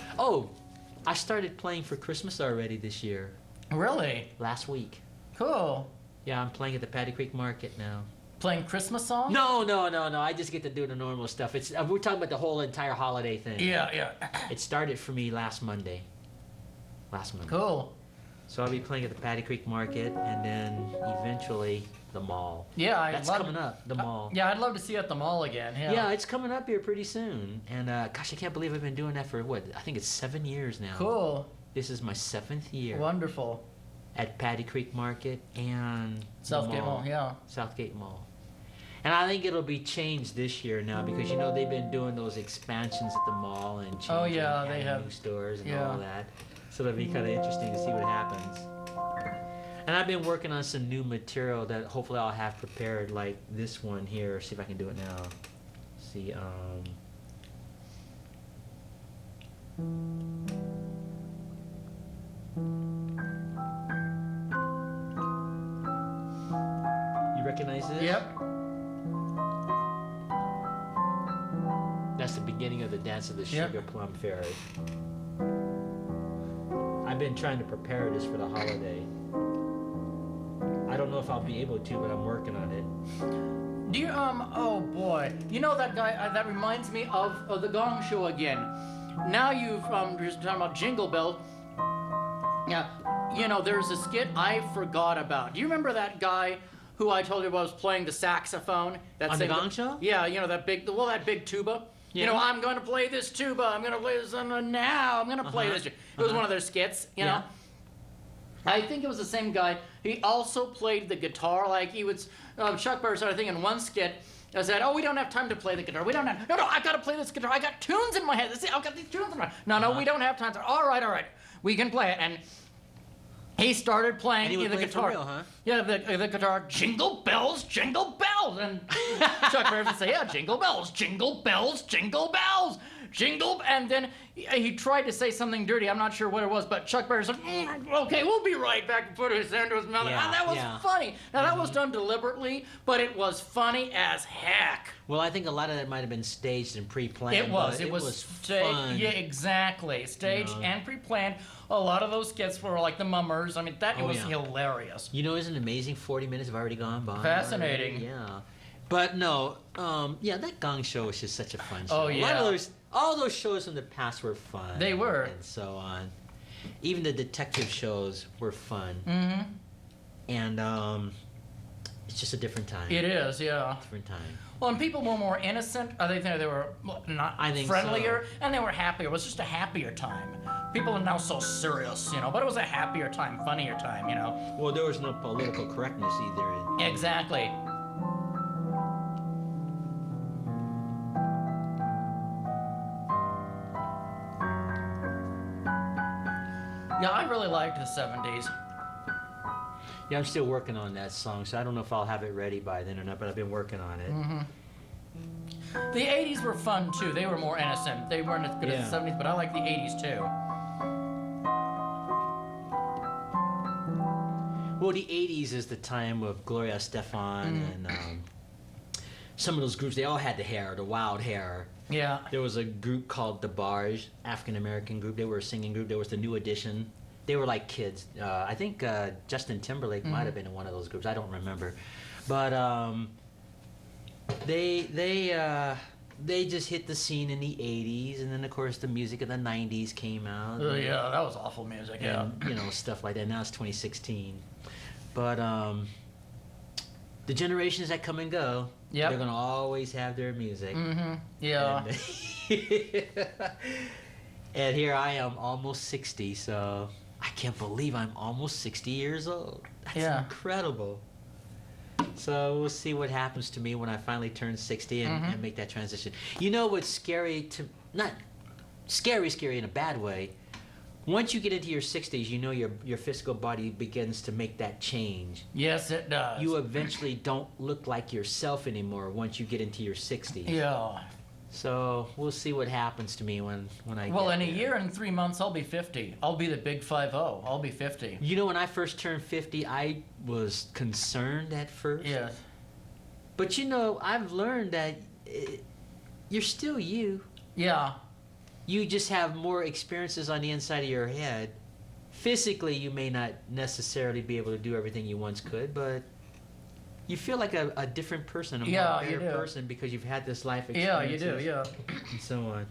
I started playing for Christmas already this year. Really? Last week. Cool. Yeah, I'm playing at the Paddy Creek Market now. Playing Christmas songs? No. I just get to do the normal stuff. It's we're talking about the whole entire holiday thing. Yeah. It started for me last Monday. Cool. So I'll be playing at the Paddy Creek Market, and then eventually the mall. Yeah, that's coming up. The mall. Yeah, I'd love to see you at the mall again. Yeah, it's coming up here pretty soon. And gosh, I can't believe I've been doing that for I think it's 7 years now. Cool. This is my 7th year. Wonderful. At Paddy Creek Market and Southgate Mall. Yeah. Southgate Mall. And I think it'll be changed this year now because they've been doing those expansions at the mall and changing they have new stores and all that. So it'll be kind of interesting to see what happens. And I've been working on some new material that hopefully I'll have prepared, like this one here. See if I can do it now. See, you recognize this? Yep. That's the beginning of the Dance of the Sugar Plum Fairy. I've been trying to prepare this for the holiday. I don't know if I'll be able to, but I'm working on it. Do you, oh boy. You know that guy, that reminds me of the Gong Show again. Now you've, just talking about Jingle Bells. Yeah, there's a skit I forgot about. Do you remember that guy who I told you was playing the saxophone? On the Gong Show? Yeah, that big tuba. Yeah. I'm going to play this tuba. I'm going to play this now. I'm going to play this. It was one of their skits, know. I think it was the same guy. He also played the guitar. Like he was, Chuck Berry started thinking in one skit, I said, we don't have time to play the guitar. We don't have, no, I got to play this guitar. I got tunes in my head. See, I've got these tunes in my head. No, we don't have time. All right. We can play it. And he started playing the guitar. For real, huh? Yeah, the guitar, jingle bells, jingle bells. And Chuck Berry would say, jingle bells, jingle bells, jingle bells. Jingle, and then he tried to say something dirty. I'm not sure what it was, but Chuck Berry said, okay, we'll be right back, and put his hand to his mouth. And that was funny. Now, that was done deliberately, but it was funny as heck. Well, I think a lot of that might have been staged and pre-planned. It was fun. Yeah, exactly. Staged and pre-planned. A lot of those skits were like the Mummers. I mean, it was hilarious. Isn't it amazing? 40 minutes have already gone by. Fascinating. Yeah. But no, that Gong Show was just such a fun show. Oh, yeah. All those shows in the past were fun. They were. And so on. Even the detective shows were fun. Mm-hmm. And it's just a different time. It is, yeah. Different time. Well, and people were more innocent. I think they were friendlier, and they were happier. It was just a happier time. People are now so serious, but it was a happier time, funnier time, Well, there was no political correctness either. Exactly. Yeah, I really liked the 70s. Yeah, I'm still working on that song, so I don't know if I'll have it ready by then or not, but I've been working on it. Mm-hmm. The 80s were fun, too. They were more innocent. They weren't as good as the 70s, but I like the 80s, too. Well, the 80s is the time of Gloria Estefan and some of those groups. They all had the wild hair. Yeah. There was a group called the Barge, African-American group. They were a singing group. There was the New Edition. They were like kids. I think Justin Timberlake might have been in one of those groups. I don't remember. But they just hit the scene in the 80s. And then, of course, the music of the 90s came out. Oh, yeah, that was awful music, and, stuff like that. Now it's 2016. But the generations that come and go, they're going to always have their music. Mm-hmm. Yeah. And here I am, almost 60, so I can't believe I'm almost 60 years old. That's incredible. So we'll see what happens to me when I finally turn 60 and make that transition. You know what's scary not scary in a bad way. Once you get into your 60s, you know your physical body begins to make that change. Yes, it does. You eventually don't look like yourself anymore once you get into your 60s. Yeah. So we'll see what happens to me when I Well, get in a there. year and 3 months, I'll be 50. I'll be the big 50. I'll be 50. You know, when I first turned 50, I was concerned at first. Yes. But you know, I've learned that you're still you. Yeah. You just have more experiences on the inside of your head. Physically, you may not necessarily be able to do everything you once could, but you feel like a different person, a more better person because you've had this life experience. Yeah, you do, yeah. And so on.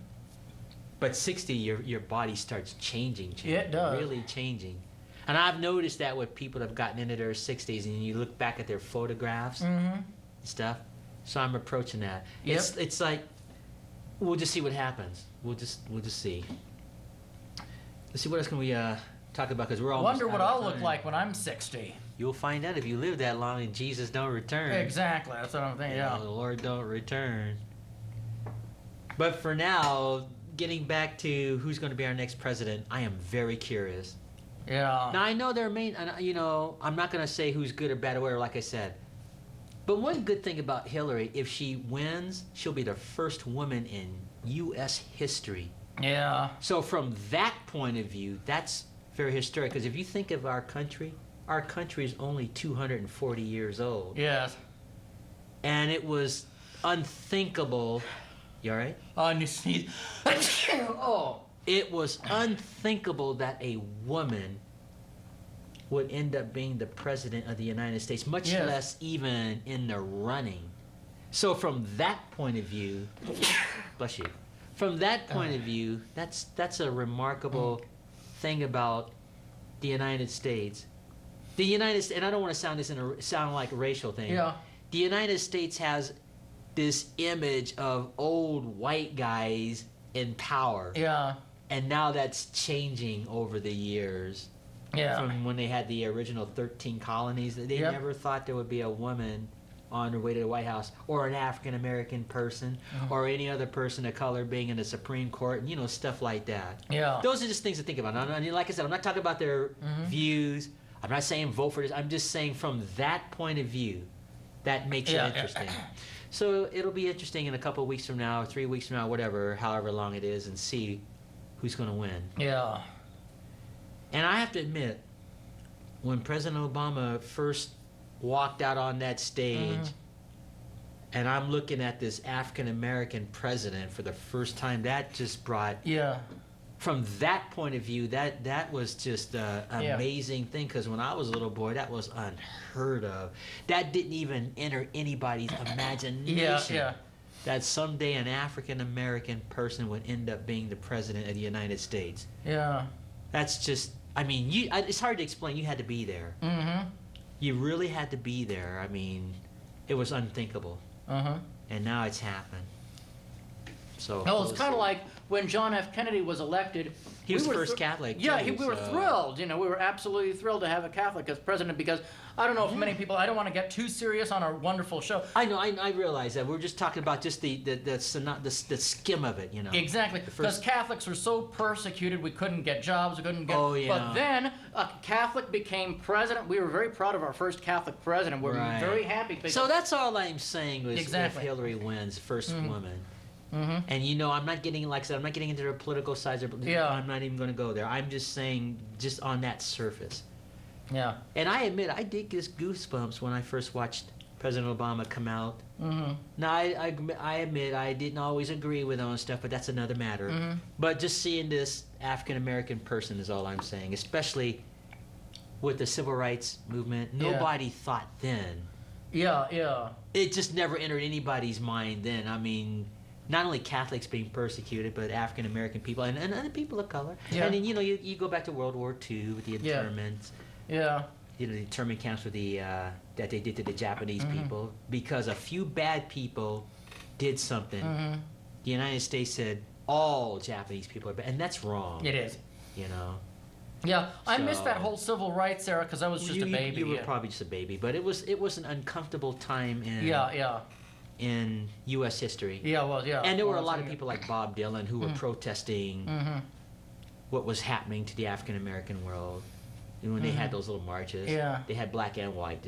But 60, your body starts changing. It does. Really changing. And I've noticed that with people that have gotten into their 60s and you look back at their photographs and stuff. So I'm approaching that. Yep. It's like, we'll just see what happens. We'll just see. Let's see, what else can we talk about? Because we're almost Wonder what out of I'll look time. like when I'm 60. You'll find out if you live that long and Jesus don't return. Exactly, that's what I'm thinking, You know, yeah. the Lord don't return. But for now, getting back to who's going to be our next president, I am very curious. Yeah. Now, I know there may, you know, I'm not going to say who's good or bad or whatever, like I said. But one good thing about Hillary, if she wins, she'll be the first woman in U.S. history. Yeah. So from that point of view, that's very historic. Because if you think of our country is only 240 years old. Yes. And it was unthinkable. You all right? On your sneeze. Oh. It was unthinkable that a woman would end up being the president of the United States, much less even in the running. So from that point of view, bless you. From that point of view, that's a remarkable thing about the United States. The United States, and I don't want to sound like a racial thing. Yeah. The United States has this image of old white guys in power. Yeah. And now that's changing over the years. Yeah. From when they had the original 13 colonies, they never thought there would be a woman on her way to the White House, or an African American person, or any other person of color being in the Supreme Court, and you know, stuff like that. Yeah. Those are just things to think about. And like I said, I'm not talking about their views. I'm not saying vote for this. I'm just saying from that point of view, that makes it interesting. So it'll be interesting in a couple of weeks from now, or 3 weeks from now, whatever, however long it is, and see who's going to win. Yeah. And I have to admit, when President Obama first walked out on that stage, and I'm looking at this African American president for the first time, that just brought, from that point of view, that was just an amazing thing. Because when I was a little boy, that was unheard of. That didn't even enter anybody's imagination. That someday an African American person would end up being the president of the United States. Yeah. That's just, I mean, it's hard to explain. You had to be there. You really had to be there. I mean, it was unthinkable. And now it's happened. So. No, it's kind of like when John F. Kennedy was elected. He was the first Catholic. Yeah, too, we were thrilled. You know, we were absolutely thrilled to have a Catholic as president because I don't know if many people. I don't want to get too serious on our wonderful show. I know. I realize that we're just talking about just the skim of it. You know. Exactly, because Catholics were so persecuted, we couldn't get jobs, we couldn't get. Oh, yeah. But then a Catholic became president. We were very proud of our first Catholic president. We're very happy. So that's all I'm saying was Exactly. if Hillary wins, first woman. And you know, I'm not getting, like I said, I'm not getting into the political sides. I'm not even going to go there. I'm just saying, just on that surface. Yeah. And I admit, I did get goosebumps when I first watched President Obama come out. Now, I admit, I didn't always agree with on stuff, but that's another matter. But just seeing this African American person is all I'm saying, especially with the civil rights movement. Nobody thought then. Yeah. It just never entered anybody's mind then. I mean, not only Catholics being persecuted, but African American people and other people of color. Yeah. And then, you know, you go back to World War II with the internments. Yeah. You know, the internment camps with that they did to the Japanese people, because a few bad people did something. The United States said all Japanese people are bad, and that's wrong. It is. You know. Yeah, I missed So- that whole civil rights era because I was just a baby. You were yeah. probably just a baby, but it was an uncomfortable time in Yeah. in U.S. history. Yeah, well, yeah. And there were a Well, lot of people like Bob Dylan who were protesting what was happening to the African American world. And when they had those little marches, Yeah. they had black and white.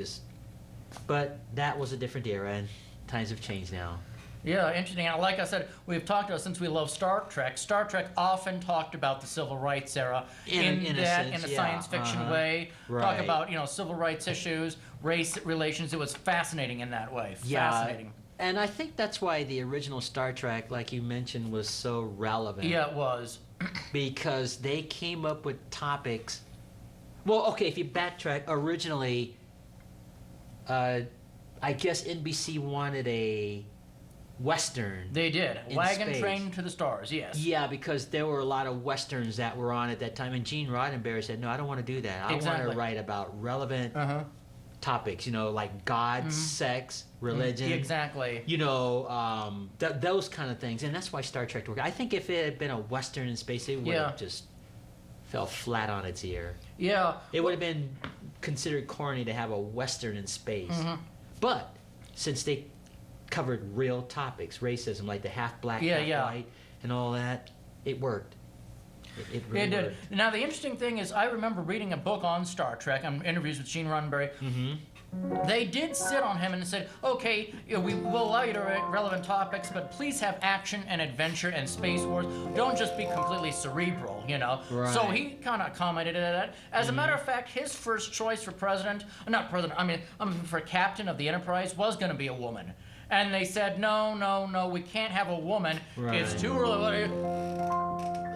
But that was a different era, and times have changed now. Yeah, interesting. And like I said, we've talked about since we love Star Trek. Star Trek often talked about the civil rights era In a sense, in a yeah, science fiction way. Talk right. about civil rights issues, race relations. It was fascinating in that way. Fascinating. And I think that's why the original Star Trek, like you mentioned, was so relevant. Yeah, it was. Because they came up with topics. Well, okay, if you backtrack, originally, I guess NBC wanted a Western. They did. In Wagon space. Train to the Stars. Yes. Yeah, because there were a lot of Westerns that were on at that time. And Gene Roddenberry said, no, I don't want to do that. I want Exactly. to write about relevant Uh-huh. topics, like God, sex, religion. Exactly. Those kind of things. And that's why Star Trek worked. I think if it had been a Western in space, it would have just fell flat on its ear. Yeah. It would have been considered corny to have a Western in space. But since they covered real topics, racism, like the half black, half white, and all that, it worked. It really It did. worked. Now, the interesting thing is, I remember reading a book on Star Trek, interviews with Gene Roddenberry. They did sit on him and said, okay, we will allow you to write relevant topics, but please have action and adventure and space wars. Don't just be completely cerebral, Right. So he kind of commented on that. As a matter of fact, his first choice for for captain of the Enterprise was going to be a woman. And they said, no, we can't have a woman. Right. It's too early.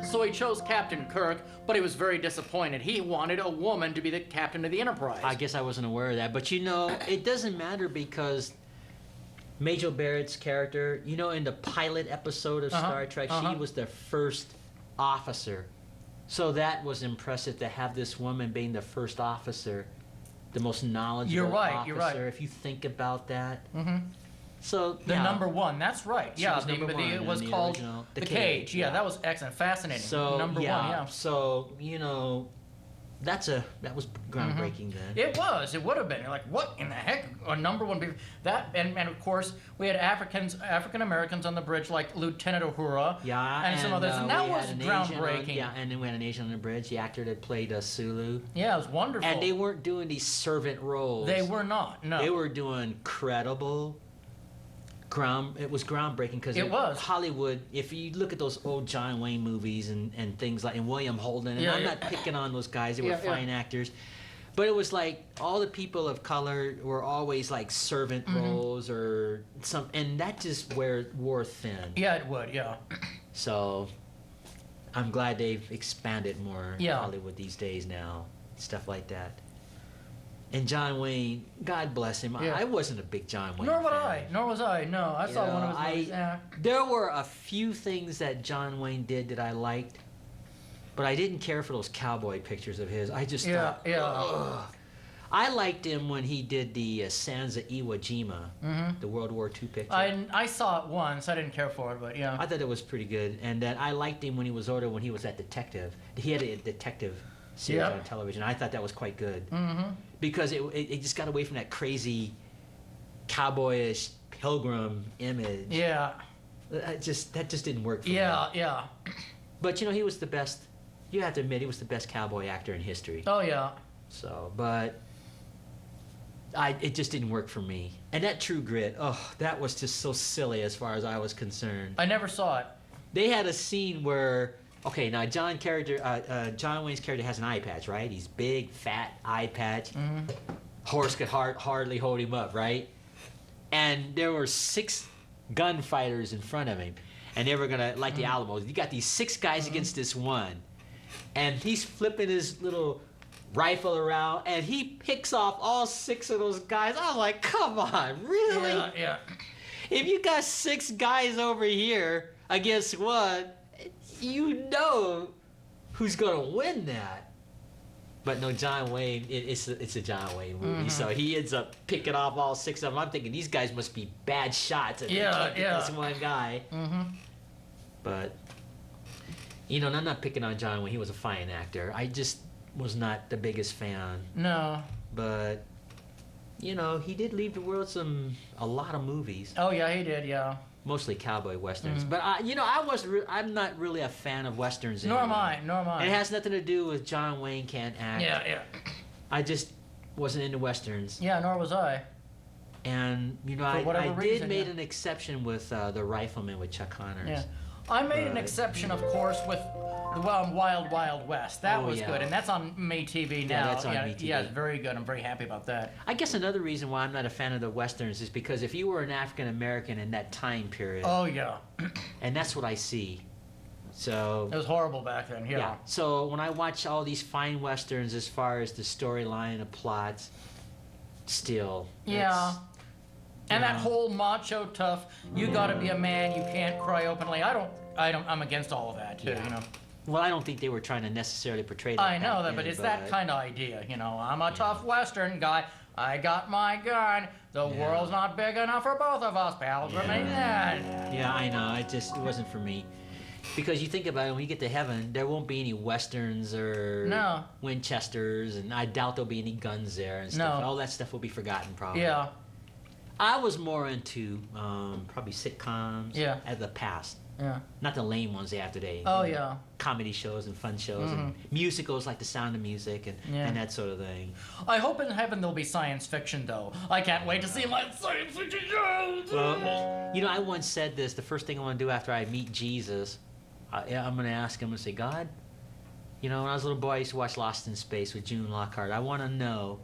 So he chose Captain Kirk, but he was very disappointed. He wanted a woman to be the captain of the Enterprise. I guess I wasn't aware of that. But it doesn't matter because Majel Barrett's character, in the pilot episode of Star Trek, she was the first officer. So that was impressive to have this woman being the first officer, the most knowledgeable officer. You're right. If you think about that. So The number one, that's right. She was number one it in was the called original- The The Cage. Cage, Yeah, yeah. that was excellent, fascinating. So number one, yeah. So that was groundbreaking then. It was. It would have been. You're like, what in the heck? A number one. That and of course we had African Americans on the bridge like Lieutenant Uhura. Yeah, and some others, and that we was had an Asian groundbreaking. and then we had an Asian on the bridge. The actor that played Sulu. Yeah, it was wonderful. And they weren't doing these servant roles. They were not. No. They were doing credible. It was groundbreaking because It was. Hollywood. If you look at those old John Wayne movies and things like and William Holden, and I'm not picking on those guys. They were fine actors. But it was like all the people of color were always like servant roles or some, and that just wore thin. Yeah, it would. Yeah. So I'm glad they've expanded more Yeah. Hollywood these days now, stuff like that. And John Wayne, God bless him. Yeah. I wasn't a big John Wayne Nor fan. was I. No, I saw one of his movies. Yeah. There were a few things that John Wayne did that I liked, but I didn't care for those cowboy pictures of his. I just thought, ugh. I liked him when he did the Sansa Iwo Jima, the World War II picture. I saw it once. I didn't care for it, but yeah. I thought it was pretty good, and that I liked him when he was older, when he was that detective. He had a detective series on television. I thought that was quite good because it just got away from that crazy cowboyish pilgrim image. Yeah. That just didn't work for me. Yeah. But he was the best. You have to admit, he was the best cowboy actor in history. Oh yeah. So, but it just didn't work for me. And that True Grit, that was just so silly as far as I was concerned. I never saw it. They had a scene where, okay, now John Wayne's character has an eye patch, right? He's big, fat eye patch. Horse could hardly hold him up, right? And there were 6 gunfighters in front of him, and they were gonna like the Alamo. You got these 6 guys against this one, and he's flipping his little rifle around, and he picks off all 6 of those guys. I was like, come on, really? Yeah. If you got 6 guys over here against one, who's gonna win that. But no, John Wayne, it's a John Wayne movie, so he ends up picking off all 6 of them. I'm thinking these guys must be bad shots, and they can't get this one guy. But and I'm not picking on John Wayne. He was a fine actor. was not the biggest fan. No. But, you know, he did leave the world a lot of movies. Oh yeah, he did. Yeah. Mostly cowboy westerns. Mm. But, I'm not really a fan of westerns Nor am anymore. I. Nor am I. It has nothing to do with John Wayne can't act. Yeah, yeah. I just wasn't into westerns. Yeah, nor was I. And, you know, For I whatever did reason, made yeah. an exception with The Rifleman with Chuck Connors. Yeah. I made an But- exception, of course, with the Wild Wild West. That Oh, was yeah. good, and that's on MeTV now. Yeah, that's on MeTV. Yeah, it's very good. I'm very happy about that. I guess another reason why I'm not a fan of the westerns is because if you were an African American in that time period, Oh yeah, and that's what I see. So it was horrible back then. Yeah. yeah. So when I watch all these fine westerns, as far as the storyline, the plots, still, Yeah. it's- And that Yeah. whole macho tough, you got to be a man. You can't cry openly. I'm against all of that too. Yeah. You know. Well, I don't think they were trying to necessarily portray that. I know back that, but then, it's that kind of idea. You know, I'm a tough Western guy. I got my gun. The Yeah. world's not big enough for both of us, pals. Remain that. Yeah, I know. It wasn't for me. Because you think about it, when you get to heaven, there won't be any westerns or No. Winchesters, and I doubt there'll be any guns there and stuff. No. All that stuff will be forgotten, probably. Yeah. I was more into probably sitcoms. Yeah. At the past, Yeah. not the lame ones they have today. Oh You know, yeah. comedy shows and fun shows and musicals like The Sound of Music Yeah. and that sort of thing. I hope in heaven there'll be science fiction though. I can't wait to see my science fiction shows. Well, you know, I once said this. The first thing I want to do after I meet Jesus, I'm going to ask him and say, God, you know, when I was a little boy, I used to watch Lost in Space with June Lockhart. I want to know,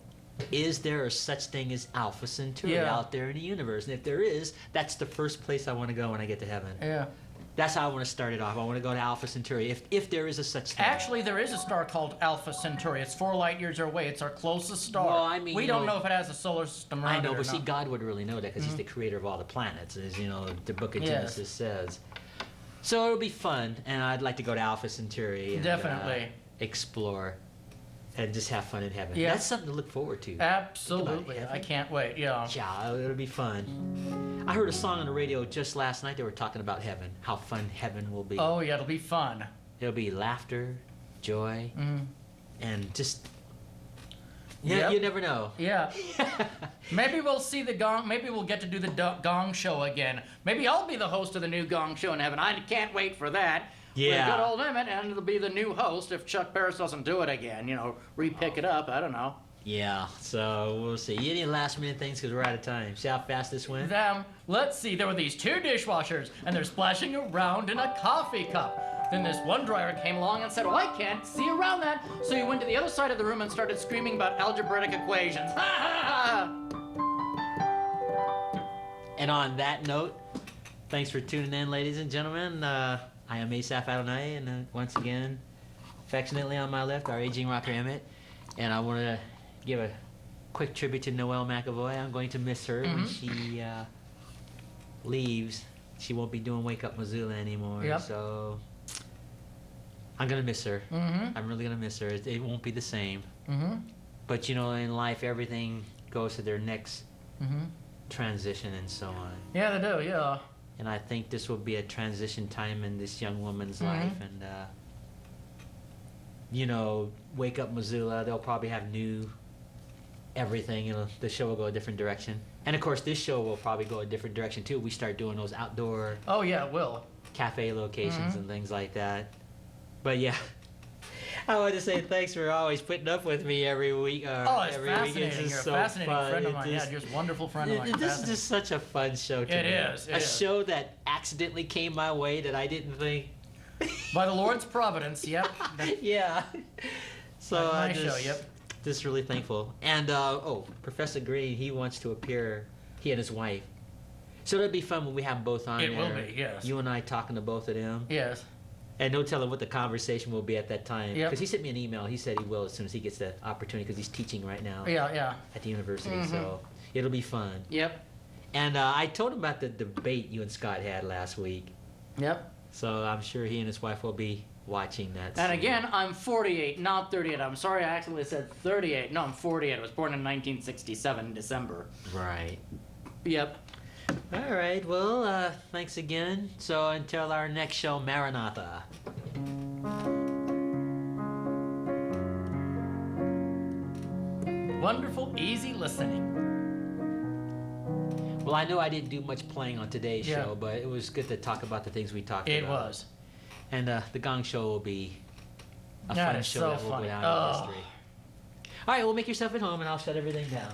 is there a such thing as Alpha Centauri Yeah. out there in the universe? And if there is, that's the first place I want to go when I get to heaven. Yeah. That's how I want to start it off. I want to go to Alpha Centauri, if there is a such thing. Actually, there is a star called Alpha Centauri. It's 4 light years away. It's our closest star. Well, I mean, we you don't know- know if it has a solar system around I know, it or but see, not. God would really know that because He's the creator of all the planets, as you know, the Book of Yes. Genesis says. So it'll be fun, and I'd like to go to Alpha Centauri and Definitely. explore and just have fun in heaven. Yeah. That's something to look forward to. Absolutely. heaven. I can't wait. Yeah. Yeah, it'll be fun. I heard a song on the radio just last night. They were talking about heaven, how fun heaven will be. Oh yeah, it'll be fun. It'll be laughter, joy, and just yeah, Yep. you never know. Yeah. Maybe we'll see the Gong. Maybe we'll get to do the Gong Show again. Maybe I'll be the host of the new Gong Show in heaven. I can't wait for that. Yeah. With good old Emmett, and it'll be the new host if Chuck Barris doesn't do it again. You know, re-pick it up. I don't know. Yeah, so we'll see. Any last minute things because we're out of time. See how fast this went? Let's see. There were these 2 dishwashers, and they're splashing around in a coffee cup. Then this one dryer came along and said, "Oh, I can't see around that." So he went to the other side of the room and started screaming about algebraic equations. Ha ha ha! And on that note, thanks for tuning in, ladies and gentlemen. I am Asaph Adonai, and once again, affectionately on my left, our aging rocker Emmet. And I want to give a quick tribute to Noelle McAvoy. I'm going to miss her when she leaves. She won't be doing Wake Up Missoula anymore. Yep. So I'm going to miss her. Mm-hmm. I'm really going to miss her. It won't be the same. Mm-hmm. But, you know, in life, everything goes to their next Mm-hmm. transition and so on. Yeah, they do. Yeah. And I think this will be a transition time in this young woman's Mhm. life. And, you know, Wake Up Missoula, they'll probably have new everything. You know, the show will go a different direction. And, of course, this show will probably go a different direction, too. We start doing those outdoor Oh yeah, it will. cafe locations Mhm. and things like that. But, yeah. I want to say thanks for always putting up with me every week. Oh, it's every week. fascinating. It's You're a so fascinating fun. friend of It mine. just- Yeah, just wonderful friend of mine. This is Fascinating. just such a fun show to It me. is, it a is. show that accidentally came my way that I didn't think. By the Lord's providence. Yep. Yeah. So That's my I show, just, yep. just really thankful. And Professor Green, he wants to appear. He and his wife. So it'll be fun when we have them both on It there. will be, yes. You and I talking to both of them. Yes. And no telling what the conversation will be at that time. Yep. Because he sent me an email. He said he will as soon as he gets the opportunity because he's teaching right now Yeah. Yeah. at the university. Mhm. So it'll be fun. Yep. And I told him about the debate you and Scott had last week. Yep. So I'm sure he and his wife will be watching that. And soon. again, I'm 48, not 38. I'm sorry, I accidentally said 38. No, I'm 48. I was born in 1967, December. Right. Yep. All right. Well, thanks again. So until our next show, Maranatha. wonderful, easy listening. Well, I know I didn't do much playing on today's Yeah. show, but it was good to talk about the things we talked It about. was. And the Gong Show will be a That fun is show so that will funny. go down in history. All right, well, make yourself at home, and I'll shut everything down.